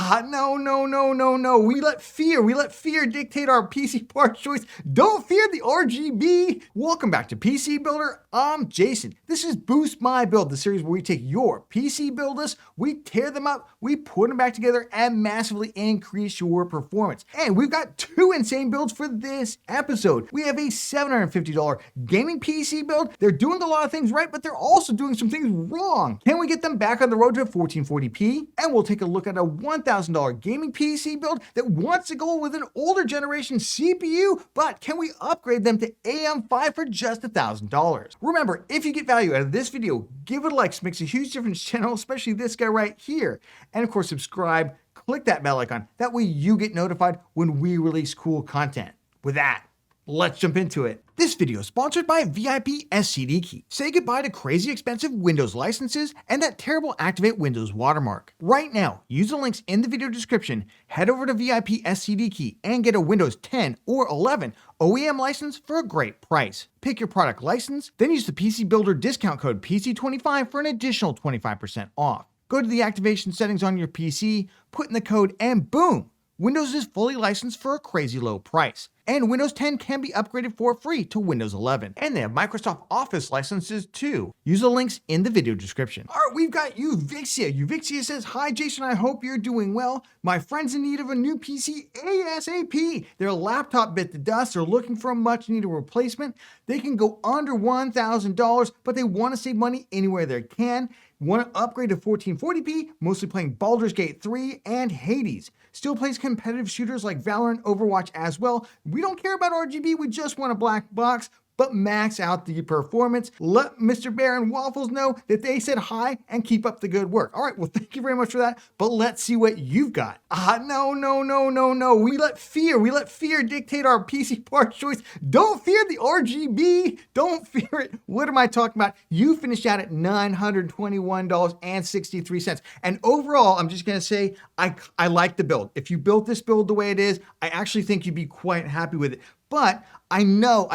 No, no, no, no, no. We let fear dictate our PC part choice. Don't fear the RGB. Welcome back to PC Builder. I'm Jason. This is Boost My Build, the series where we take your PC build lists, we tear them up, we put them back together, and massively increase your performance. And we've got two insane builds for this episode. We have a $750 gaming PC build. They're doing a lot of things right, but they're also doing some things wrong. Can we get them back on the road to 1440p? And we'll take a look at a $1,000 gaming PC build that wants to go with an older generation CPU, but can we upgrade them to AM5 for just $1,000? Remember, if you get value out of this video, give it a like. It makes a huge difference to the channel, especially this guy right here. And of course, subscribe, click that bell icon. That way you get notified when we release cool content. With that, let's jump into it. This video is sponsored by VIP SCD Key. Say goodbye to crazy expensive Windows licenses and that terrible Activate Windows watermark. Right now, use the links in the video description, head over to VIP SCD Key and get a Windows 10 or 11 OEM license for a great price. Pick your product license, then use the PC Builder discount code PC25 for an additional 25% off. Go to the activation settings on your PC, put in the code, and boom! Windows is fully licensed for a crazy low price. And Windows 10 can be upgraded for free to Windows 11. And they have Microsoft Office licenses too. Use the links in the video description. All right, we've got Uvixia. Uvixia says, "Hi Jason, I hope you're doing well. My friend's in need of a new PC ASAP. Their laptop bit the dust. They're looking for a much needed replacement. They can go under $1,000, but they want to save money anywhere they can. Want to upgrade to 1440p, mostly playing Baldur's Gate 3 and Hades. Still plays competitive shooters like Valorant, Overwatch as well. We don't care about RGB, we just want a black box, but max out the performance. Let Mr. Bear and Waffles know that they said hi and keep up the good work." All right, well, thank you very much for that, but let's see what you've got. No, no, no, no, no. We let fear dictate our PC part choice. Don't fear the RGB. Don't fear it. What am I talking about? You finished out at $921.63. And overall, I'm just gonna say, I like the build. If you built this build the way it is, I actually think you'd be quite happy with it. But I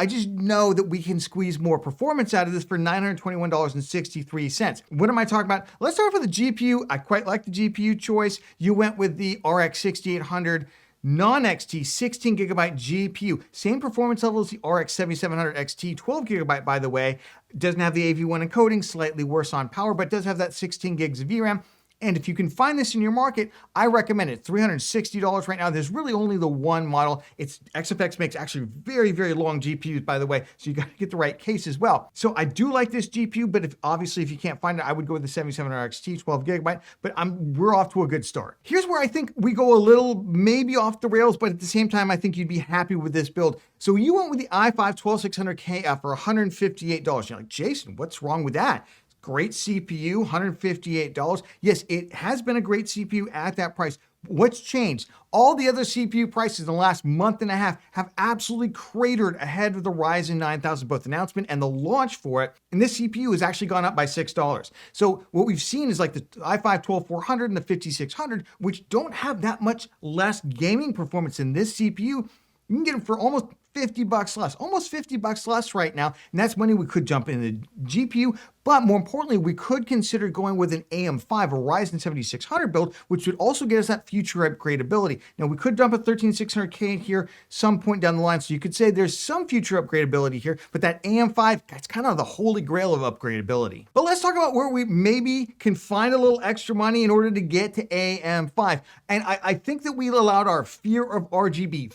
just know that we can squeeze more performance out of this for $921.63. What am I talking about? Let's start with the GPU. I quite like the GPU choice. You went with the RX 6800 non-XT 16 gigabyte GPU. Same performance level as the RX 7700 XT 12 gigabyte, by the way. Doesn't have the AV1 encoding, slightly worse on power, but does have that 16 gigs of VRAM. And if you can find this in your market, I recommend it. $360 right now. There's really only the one model. XFX makes actually very, very long GPUs, by the way, so you got to get the right case as well. So I do like this GPU, but obviously if you can't find it, I would go with the 7700 XT 12 gigabyte, but we're off to a good start. Here's where I think we go a little maybe off the rails, but at the same time, I think you'd be happy with this build. So you went with the i5 12600KF for $158. You're like, Jason, what's wrong with that? Great CPU, $158. Yes, it has been a great CPU at that price. What's changed? All the other CPU prices in the last month and a half have absolutely cratered ahead of the Ryzen 9000, both announcement and the launch for it. And this CPU has actually gone up by $6. So what we've seen is like the i5 12400 and the 5600, which don't have that much less gaming performance than this CPU. You can get them for almost $50 less, almost $50 less right now. And that's money we could jump in the GPU. But more importantly, we could consider going with an AM5, a Ryzen 7600 build, which would also get us that future upgradability. Now, we could dump a 13600K here some point down the line. So you could say there's some future upgradability here, but that AM5, that's kind of the holy grail of upgradability. But let's talk about where we maybe can find a little extra money in order to get to AM5. And I think that we allowed our fear of RGB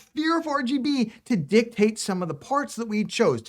to dictate some of the parts that we chose,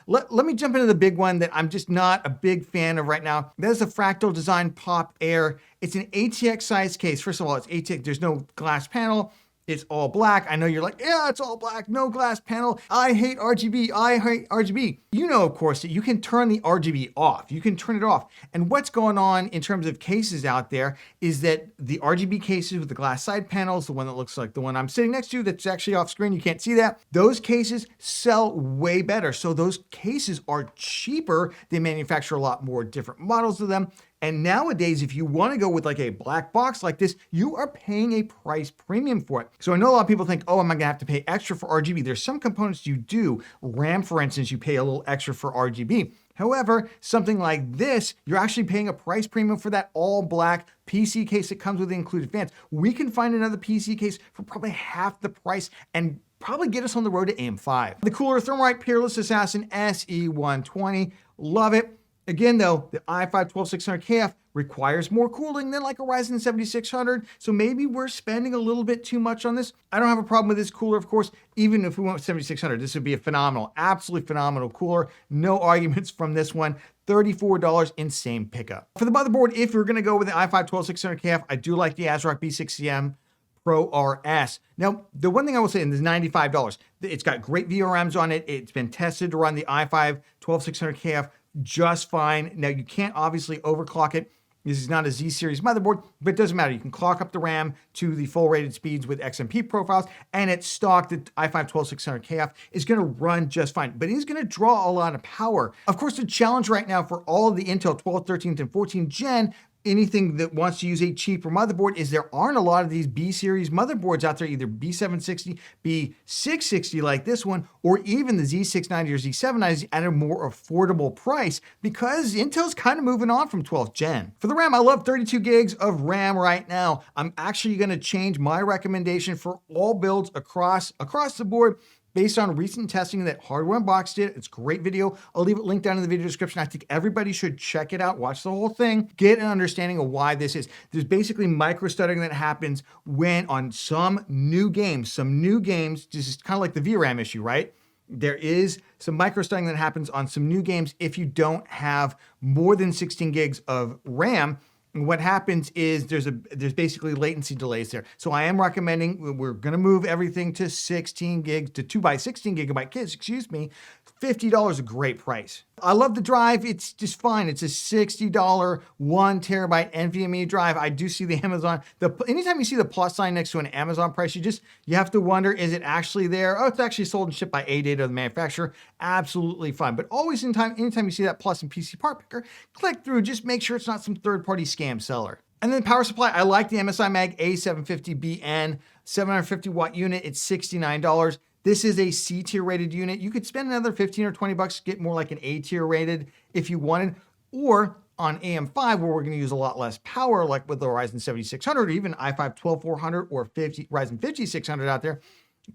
Let me jump into the big one that I'm just not a big fan of right now. That is the Fractal Design Pop Air. It's an ATX size case. First of all, it's ATX. There's no glass panel. It's all black. I know you're like, yeah, it's all black, no glass panel. I hate RGB. You know, of course, that you can turn the RGB off. You can turn it off. And what's going on in terms of cases out there is that the RGB cases with the glass side panels, the one that looks like the one I'm sitting next to that's actually off screen, you can't see that. Those cases sell way better. So those cases are cheaper. They manufacture a lot more different models of them. And nowadays, if you want to go with like a black box like this, you are paying a price premium for it. So I know a lot of people think, oh, am I gonna have to pay extra for RGB? There's some components you do. RAM, for instance, you pay a little extra for RGB. However, something like this, you're actually paying a price premium for that all black PC case that comes with the included fans. We can find another PC case for probably half the price and probably get us on the road to AM5. The cooler Thermalright Peerless Assassin SE120, love it. Again though, the i5 12600KF requires more cooling than like a Ryzen 7600, so maybe we're spending a little bit too much on this. I don't have a problem with this cooler, of course. Even if we went with 7600, this would be a phenomenal, absolutely phenomenal cooler. No arguments from this one. $34, insane pickup. For the motherboard, if you're gonna go with the i5 12600KF, I do like the ASRock B6CM Pro RS. Now, the one thing I will say, and this is $95, it's got great VRMs on it. It's been tested to run the i5 12600KF just fine. Now, you can't obviously overclock it. This is not a Z series motherboard, but it doesn't matter. You can clock up the RAM to the full rated speeds with XMP profiles, and it's stock. The i5 12600KF is going to run just fine, but it is going to draw a lot of power. Of course, the challenge right now for all of the Intel 12, 13, and 14 Gen, anything that wants to use a cheaper motherboard, is there aren't a lot of these B series motherboards out there, either B760, B660 like this one, or even the Z690 or Z790 at a more affordable price, because Intel's kind of moving on from 12th gen. For the RAM, I love 32 gigs of RAM right now. I'm actually going to change my recommendation for all builds across the board based on recent testing that Hardware Unboxed did. It's a great video. I'll leave it linked down in the video description. I think everybody should check it out, watch the whole thing, get an understanding of why this is. There's basically micro stuttering that happens when on some new games, this is kind of like the VRAM issue, right? There is some micro stuttering that happens on some new games if you don't have more than 16 gigs of RAM. And what happens is there's basically latency delays there. So I am recommending, we're going to move everything to 16 gigs, to 2 by 16 gigabyte kits, excuse me. $50 a great price. I love the drive. It's just fine. It's a $60 1 terabyte NVMe drive. I do see the Amazon. Anytime you see the plus sign next to an Amazon price, you have to wonder, is it actually there? Oh, it's actually sold and shipped by ADATA, the manufacturer. Absolutely fine. But always anytime you see that plus in PC Part Picker, click through. Just make sure it's not some third-party scam seller. And then power supply, I like the MSI Mag A750BN 750 watt unit. It's $69. This is a C tier rated unit. You could spend another 15 or 20 bucks to get more like an A tier rated if you wanted, or on AM5 where we're going to use a lot less power, like with the Ryzen 7600 or even i5 12400 or Ryzen 5600 out there.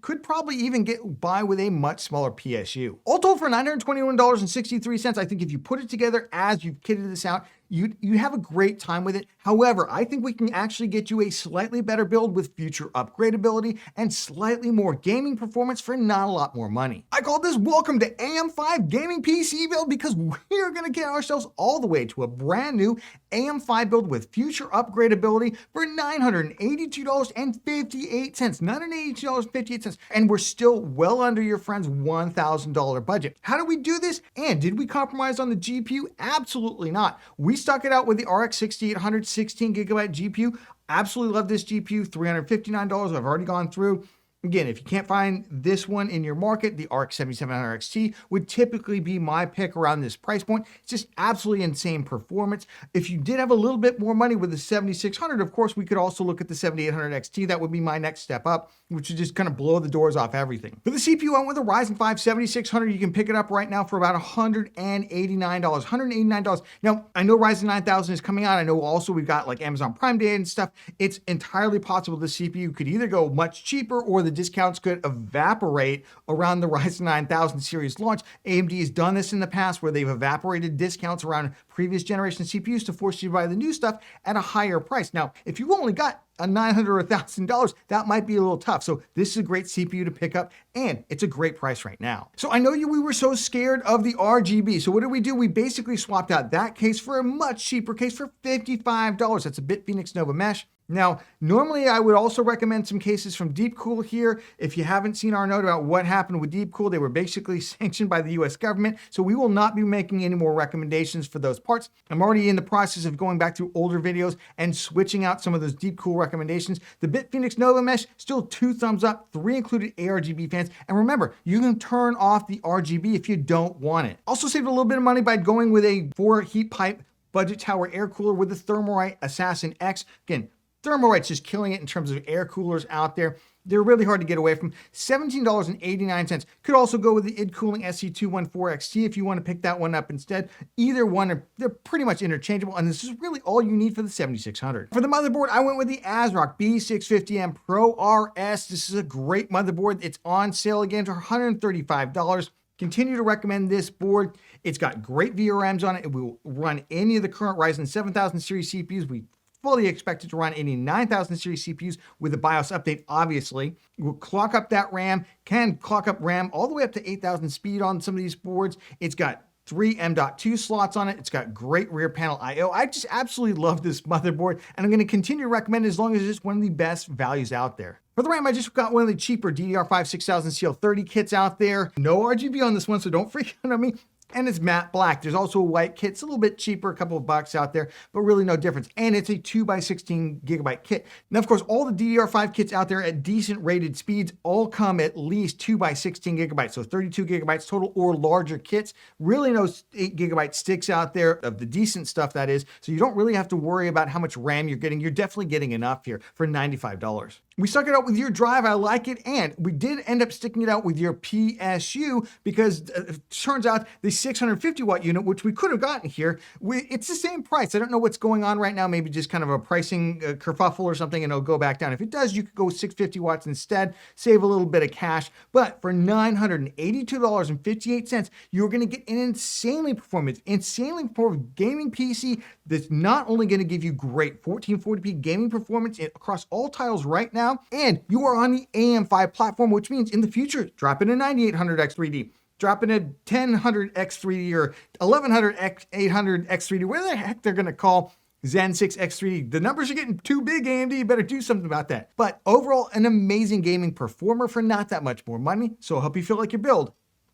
Could probably even get by with a much smaller PSU. All told, for $921.63, I think if you put it together as you've kitted this out, you have a great time with it. However, I think we can actually get you a slightly better build with future upgradability and slightly more gaming performance for not a lot more money. I call this welcome to AM5 gaming PC build, because we're gonna get ourselves all the way to a brand new AM5 build with future upgradability for $982.58, $982.58, and we're still well under your friend's $1,000 budget. How do we do this? And did we compromise on the GPU? Absolutely not. We stuck it out with the RX 6800 16 gigabyte GPU. Absolutely love this GPU, $359. I've already gone through. Again, if you can't find this one in your market, the RX 7700 XT would typically be my pick around this price point. It's just absolutely insane performance. If you did have a little bit more money with the 7600, of course, we could also look at the 7800 XT. That would be my next step up, which would just kind of blow the doors off everything. For the CPU, I went with a Ryzen 5 7600. You can pick it up right now for about $189. $189. Now, I know Ryzen 9000 is coming out. I know also we've got like Amazon Prime Day and stuff. It's entirely possible the CPU could either go much cheaper or the discounts could evaporate around the Ryzen 9000 series launch. AMD has done this in the past where they've evaporated discounts around previous generation CPUs to force you to buy the new stuff at a higher price. Now, if you only got a $900 or $1,000, that might be a little tough. So this is a great CPU to pick up, and it's a great price right now. So I know we were so scared of the RGB. So what did we do? We basically swapped out that case for a much cheaper case for $55. That's a BitPhoenix Nova Mesh. Now, normally I would also recommend some cases from Deepcool here. If you haven't seen our note about what happened with Deepcool, they were basically sanctioned by the US government. So we will not be making any more recommendations for those parts. I'm already in the process of going back through older videos and switching out some of those Deepcool recommendations. The BitPhoenix Nova Mesh, still 2 thumbs up, 3 included ARGB fans. And remember, you can turn off the RGB if you don't want it. Also saved a little bit of money by going with a 4 heat pipe budget tower air cooler with the Thermalright Assassin X. Again, Thermalright's just killing it in terms of air coolers out there. They're really hard to get away from. $17.89. Could also go with the id Cooling SC214XT if you want to pick that one up instead. Either one, they're pretty much interchangeable, and this is really all you need for the 7600. For the motherboard, I went with the ASRock B650M Pro RS. This is a great motherboard. It's on sale again for $135. Continue to recommend this board. It's got great VRMs on it. It will run any of the current Ryzen 7000 series CPUs. We fully expect it to run any 9000 series CPUs with a BIOS update, obviously. We'll clock up that RAM, can clock up RAM all the way up to 8000 speed on some of these boards. It's got 3 M.2 slots on it. It's got great rear panel I/O. I just absolutely love this motherboard, and I'm going to continue to recommend it as long as it's one of the best values out there. For the RAM, I just got one of the cheaper DDR5 6000 CL30 kits out there. No RGB on this one, so don't freak out on me. And it's matte black. There's also a white kit. It's a little bit cheaper, a couple of bucks out there, but really no difference. And it's a 2x16 gigabyte kit. Now, of course, all the DDR5 kits out there at decent rated speeds all come at least 2x16 gigabytes, so 32 gigabytes total or larger kits. Really no 8 gigabyte sticks out there of the decent stuff, that is. So you don't really have to worry about how much RAM you're getting. You're definitely getting enough here for $95. We stuck it out with your drive. I like it. And we did end up sticking it out with your PSU because it turns out the 650 watt unit, which we could have gotten here, it's the same price. I don't know what's going on right now. Maybe just kind of a pricing kerfuffle or something, and it'll go back down. If it does, you could go 650 watts instead, save a little bit of cash. But for $982.58, you're going to get an insanely performant gaming PC that's not only going to give you great 1440p gaming performance across all titles right now, and you are on the AM5 platform, which means in the future, drop in a 9800X3D, drop in a 1000X3D or 1100X800X3D, whatever the heck they're going to call Zen 6 X3D. The numbers are getting too big, AMD. You better do something about that. But overall, an amazing gaming performer for not that much more money. So I hope you feel like your build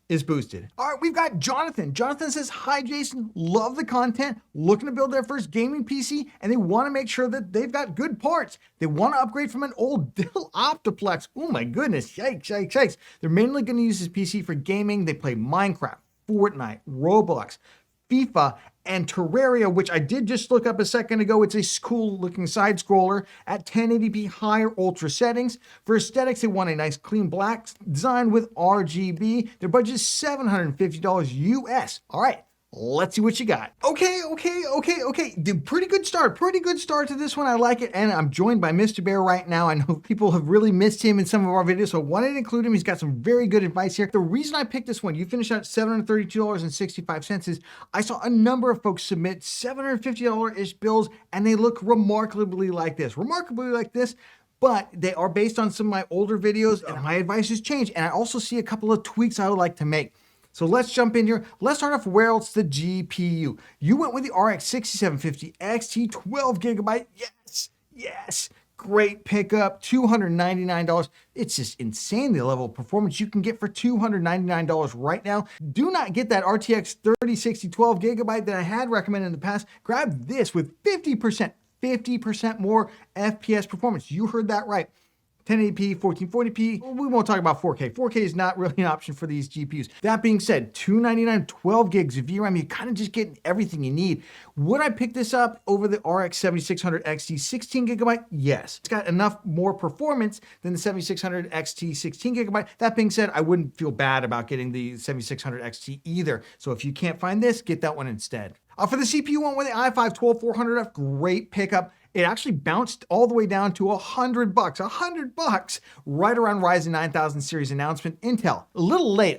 is boosted. All right, we've got Jonathan. Jonathan says, hi, Jason. Love the content. Looking to build their first gaming PC, and they want to make sure that they've got good parts. They want to upgrade from an old Dell Optiplex. Oh my goodness, yikes, yikes, yikes. They're mainly going to use this PC for gaming. They play Minecraft, Fortnite, Roblox, FIFA, and Terraria, which I did just look up a second ago. It's a cool looking side scroller at 1080p higher ultra settings. For aesthetics, they want a nice clean black design with RGB. Their budget is $750 US. All right, let's see what you got. Okay. Pretty good start to this one. I like it. And I'm joined by Mr. Bear right now. I know people have really missed him in some of our videos, so I wanted to include him. He's got some very good advice here. The reason I picked this one, you finished out $732.65, is I saw a number of folks submit $750-ish bills, and they look remarkably like this. But they are based on some of my older videos, and my advice has changed. And I also see a couple of tweaks I would like to make. So let's jump in here. Let's start off where else the GPU. You went with the RX 6750 XT 12 gigabyte. Yes. Great pickup, $299. It's just insane the level of performance you can get for $299 right now. Do not get that RTX 3060 12 gigabyte that I had recommended in the past. Grab this with 50% more FPS performance. You heard that right. 1080p, 1440p. We won't talk about 4K. 4K is not really an option for these GPUs. That being said, $299, 12 gigs of VRAM, you kind of just get everything you need. Would I pick this up over the RX 7600 XT 16 gigabyte? Yes. It's got enough more performance than the 7600 XT 16 gigabyte. That being said, I wouldn't feel bad about getting the 7600 XT either. So if you can't find this, get that one instead. For the CPU one with the i5-12400F, great pickup. It actually bounced all the way down to $100, right around Ryzen 9000 series announcement. Intel, a little late,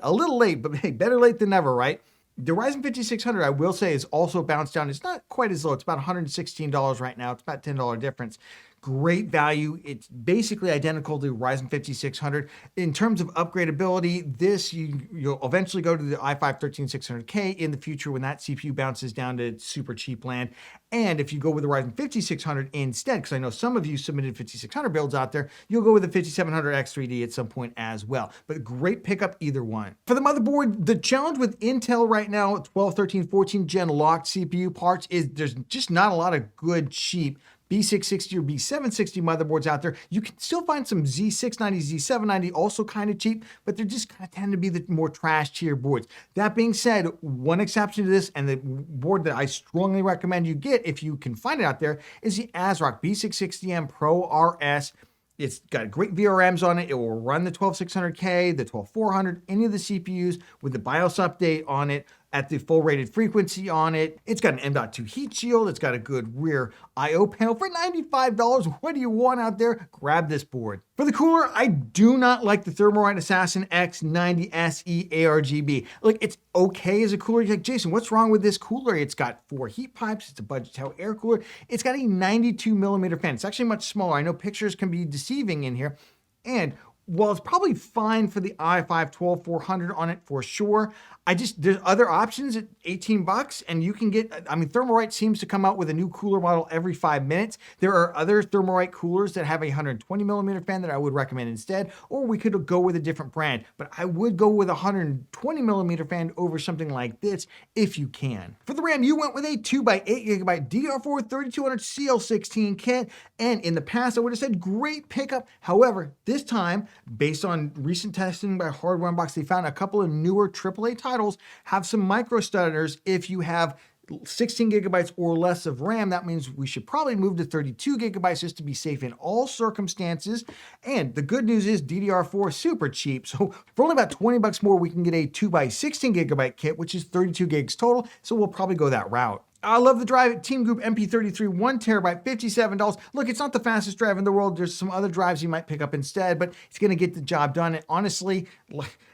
but hey, better late than never, right? The Ryzen 5600, I will say, is also bounced down. It's not quite as low. It's about $116 right now. It's about $10 difference. Great value. It's basically identical to Ryzen 5600. In terms of upgradability, this you'll eventually go to the i5-13600K in the future when that CPU bounces down to super cheap land. And if you go with the Ryzen 5600 instead, because I know some of you submitted 5600 builds out there, you'll go with the 5700 X3D at some point as well. But great pickup either one. For the motherboard, the challenge with Intel right now, 12, 13, 14 gen locked CPU parts is there's just not a lot of good, cheap B660 or B760 motherboards out there. You can still find some Z690, Z790 also kind of cheap, but they're just kind of tend to be the more trash tier boards. That being said, one exception to this, and the board that I strongly recommend you get if you can find it out there, is the ASRock B660M Pro RS. It's got great VRMs on it. It will run the 12600K, the 12400, any of the CPUs with the BIOS update on it at the full rated frequency on it. It's got an M.2 heat shield. It's got a good rear I/O panel for $95. What do you want out there? Grab this board. For the cooler, I do not like the Thermalright Assassin X90 SE ARGB. Look, it's okay as a cooler. You're like, Jason, what's wrong with this cooler? It's got 4 heat pipes. It's a budget tower air cooler. It's got a 92 millimeter fan. It's actually much smaller. I know pictures can be deceiving in here. And while it's probably fine for the i5 12400 on it for sure, there's other options at $18 and you can get, Thermalright seems to come out with a new cooler model every 5 minutes. There are other Thermalright coolers that have a 120 millimeter fan that I would recommend instead, or we could go with a different brand, but I would go with a 120 millimeter fan over something like this if you can. For the RAM, you went with a 2x8GB DDR4 3200 CL16 kit, and in the past I would have said great pickup. However, this time, based on recent testing by Hardware Unbox, they found a couple of newer AAA titles have some micro stutters. If you have 16 gigabytes or less of RAM, that means we should probably move to 32 gigabytes just to be safe in all circumstances. And the good news is DDR4 is super cheap. So for only about $20 more, we can get a 2x16 gigabyte kit, which is 32 gigs total. So we'll probably go that route. I love the drive. Team Group MP33, 1 terabyte, $57. Look, it's not the fastest drive in the world. There's some other drives you might pick up instead, but it's going to get the job done. And honestly,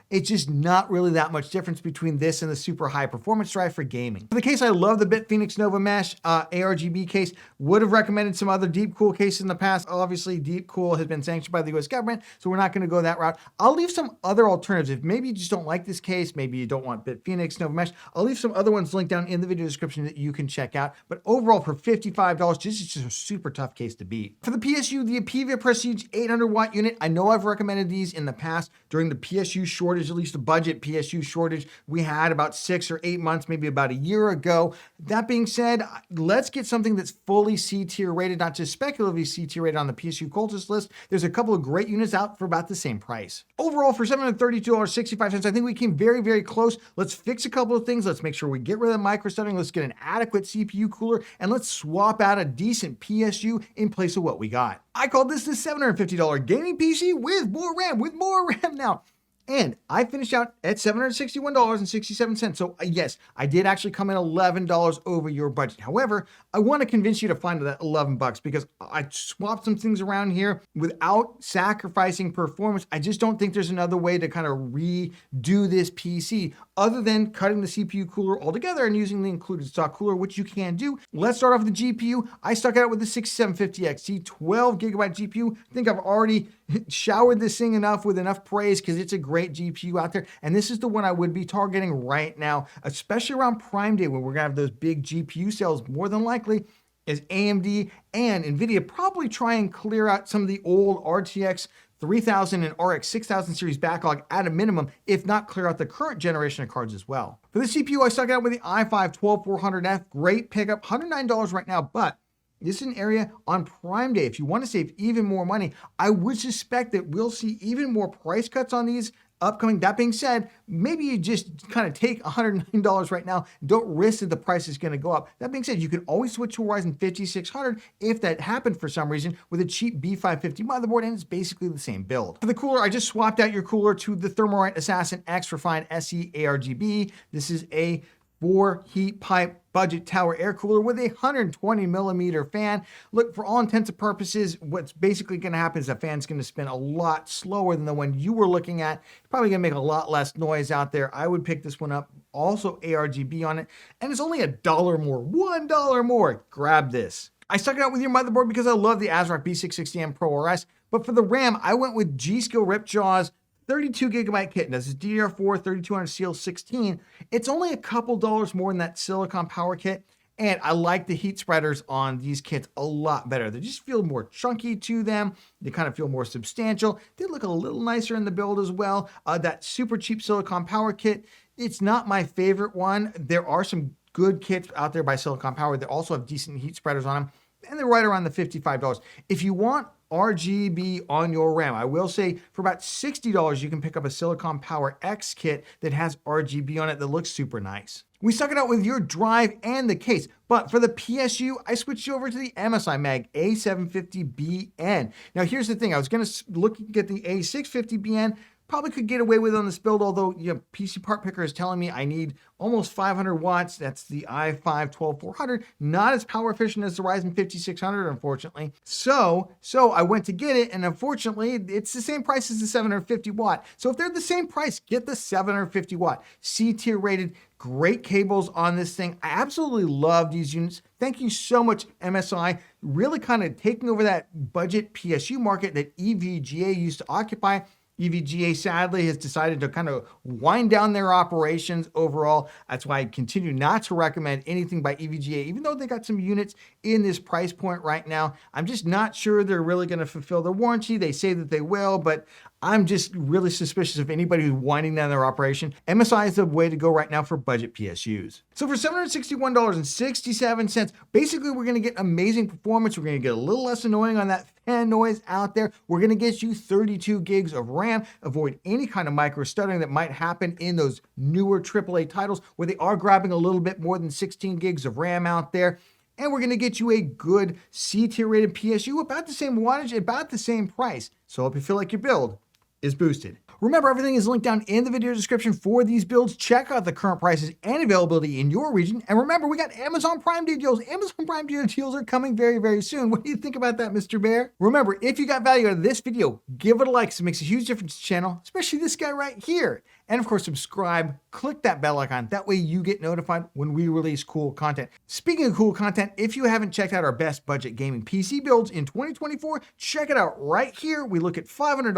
it's just not really that much difference between this and the super high performance drive for gaming. For the case, I love the BitPhoenix Nova Mesh ARGB case. Would have recommended some other Deepcool cases in the past. Obviously, Deepcool has been sanctioned by the US government, so we're not going to go that route. I'll leave some other alternatives. If maybe you just don't like this case, maybe you don't want BitPhoenix Nova Mesh, I'll leave some other ones linked down in the video description that you can check out. But overall, for $55, this is just a super tough case to beat. For the PSU, the Apivia Prestige 800 watt unit, I know I've recommended these in the past during the PSU shortage, at least the budget PSU shortage we had about 6 or 8 months, maybe about a year ago. That being said, let's get something that's fully C-tier rated, not just speculatively C-tier rated on the PSU cultist list. There's a couple of great units out for about the same price. Overall, for $732.65, I think we came very, very close. Let's fix a couple of things. Let's make sure we get rid of the micro stuttering. Let's get an adequate CPU cooler, and let's swap out a decent PSU in place of what we got. I call this the $750 gaming PC with more RAM, now. And I finished out at $761.67. So yes, I did actually come in $11 over your budget. However, I want to convince you to find that $11 because I swapped some things around here without sacrificing performance. I just don't think there's another way to kind of redo this PC other than cutting the CPU cooler altogether and using the included stock cooler, which you can do. Let's start off with the GPU. I stuck out with the 6750XT 12 gigabyte GPU. I think I've already showered this thing enough with enough praise because it's a great GPU out there. And this is the one I would be targeting right now, especially around Prime Day when we're gonna have those big GPU sales. More than likely is AMD and NVIDIA probably try and clear out some of the old RTX 3000 and RX 6000 series backlog at a minimum, if not clear out the current generation of cards as well. For the CPU, I stuck out with the i5 12400F. Great pickup, $109 right now, but this is an area on Prime Day. If you want to save even more money, I would suspect that we'll see even more price cuts on these upcoming. That being said, maybe you just kind of take $109 right now. Don't risk that the price is going to go up. That being said, you can always switch to a Ryzen 5600 if that happened for some reason with a cheap B550 motherboard, and it's basically the same build. For the cooler, I just swapped out your cooler to the Thermalright Assassin X Refined SE ARGB. This is a 4 heat pipe budget tower air cooler with a 120 millimeter fan. Look, for all intents and purposes, what's basically going to happen is the fan's going to spin a lot slower than the one you were looking at. It's probably going to make a lot less noise out there. I would pick this one up. Also ARGB on it, and it's only $1 more. $1 more. Grab this. I stuck it out with your motherboard because I love the ASRock B660M Pro RS, but for the RAM, I went with G-Skill Ripjaw's 32 gigabyte kit. This is DDR4 3200 CL16. It's only a couple dollars more than that Silicon Power kit. And I like the heat spreaders on these kits a lot better. They just feel more chunky to them. They kind of feel more substantial. They look a little nicer in the build as well. That super cheap Silicon Power kit, it's not my favorite one. There are some good kits out there by Silicon Power that also have decent heat spreaders on them. and they're right around the $55. If you want RGB on your RAM, I will say for about $60, you can pick up a Silicon Power X kit that has RGB on it that looks super nice. We suck it out with your drive and the case, but for the PSU, I switched you over to the MSI Mag A750BN. Now here's the thing, I was gonna look at the A650BN, probably could get away with on this build, although PC Part Picker is telling me I need almost 500 watts. That's the i5-12400, not as power efficient as the Ryzen 5600, unfortunately. So I went to get it, and unfortunately, it's the same price as the 750 watt. So if they're the same price, get the 750 watt. C-tier rated, great cables on this thing. I absolutely love these units. Thank you so much, MSI, really kind of taking over that budget PSU market that EVGA used to occupy. EVGA sadly has decided to kind of wind down their operations overall. That's why I continue not to recommend anything by EVGA, even though they got some units in this price point right now. I'm just not sure they're really going to fulfill their warranty. They say that they will, but I'm just really suspicious of anybody who's winding down their operation. MSI is the way to go right now for budget PSUs. So for $761.67, basically we're gonna get amazing performance. We're gonna get a little less annoying on that fan noise out there. We're gonna get you 32 gigs of RAM, avoid any kind of micro stuttering that might happen in those newer AAA titles where they are grabbing a little bit more than 16 gigs of RAM out there. And we're gonna get you a good C-tier rated PSU, about the same wattage, about the same price. So if you feel like your build is boosted. Remember, everything is linked down in the video description for these builds. Check out the current prices and availability in your region. And remember, we got Amazon Prime Day deals. Amazon Prime Day deals are coming very, very soon. What do you think about that, Mr. Bear? Remember, if you got value out of this video, give it a like. It makes a huge difference to the channel, especially this guy right here. And of course, subscribe, click that bell icon. That way you get notified when we release cool content. Speaking of cool content, if you haven't checked out our best budget gaming PC builds in 2024, check it out right here. We look at $500,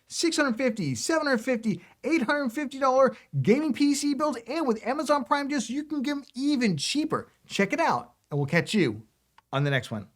$650, $750, $850 gaming PC builds, and with Amazon Prime deals, you can get them even cheaper. Check it out, and we'll catch you on the next one.